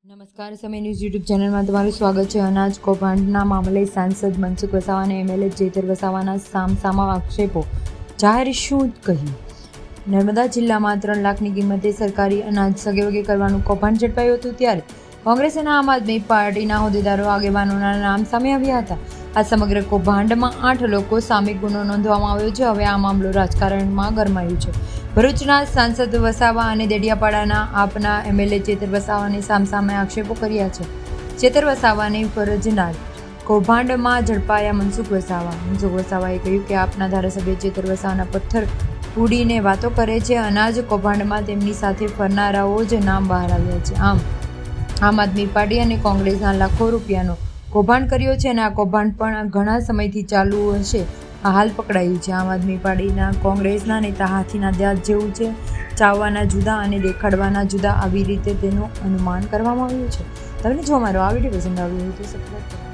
નમસ્કાર, સમય news YouTube ચેનલમાં તમારું સ્વાગત છે. અનાજ કૌભાંડના મામલે સાંસદ મનસુખ વસાવા અને એમએલએ જેતર વસાવાના સામસામા આક્ષેપો. જાહેર શું કહ્યું? નર્મદા જિલ્લામાં 3 લાખની કિંમતે સરકારી અનાજ સગેવગે કરવાનું કૌભાંડ ઝડપાયું હતું, ત્યારે કોંગ્રેસ અને આમ આદમી પાર્ટીના હોદ્દેદારો આગેવાનોના નામ સામે આવ્યા હતા. આ સમગ્ર કૌભાંડમાં 8 લોકો સામે ગુનો નોંધવામાં આવ્યો છે. હવે આ મામલો રાજકારણમાં ગરમાયું છે. ભરૂચના સાંસદ વસાવા અને દેડિયાપાડાના આપના એમએલએ જેતર વસાવાને સામસામે આક્ષેપો કર્યા છે. જેતર વસાવાની ફરજના કૌભાંડમાં ઝડપાયા મનસુખ વસાવા. મનસુખ વસાવાએ કહ્યું કે આપના ધારાસભ્ય જેતર વસાવાના પથ્થર ઉડીને વાતો કરે છે. અનાજ કૌભાંડમાં તેમની સાથે ફરનારાઓ જ નામ બહાર આવ્યા છે. આમ આદમી પાર્ટી અને કોંગ્રેસના લાખો રૂપિયાનો કૌભાંડ કર્યો છે અને આ કૌભાંડ પણ ઘણા સમયથી ચાલુ હશે. આ હાલ પકડાયું છે. આમ આદમી પાર્ટીના કોંગ્રેસના નેતા હાથીના દાંત જેવું છે. ચાવવાના જુદા અને દેખાડવાના જુદા, આવી રીતે તેનું અનુમાન કરવામાં આવ્યું છે. તમને જો અમારો આ વિડીયો પસંદ આવ્યો હોય તો સબસ્ક્રાઈબ કરો.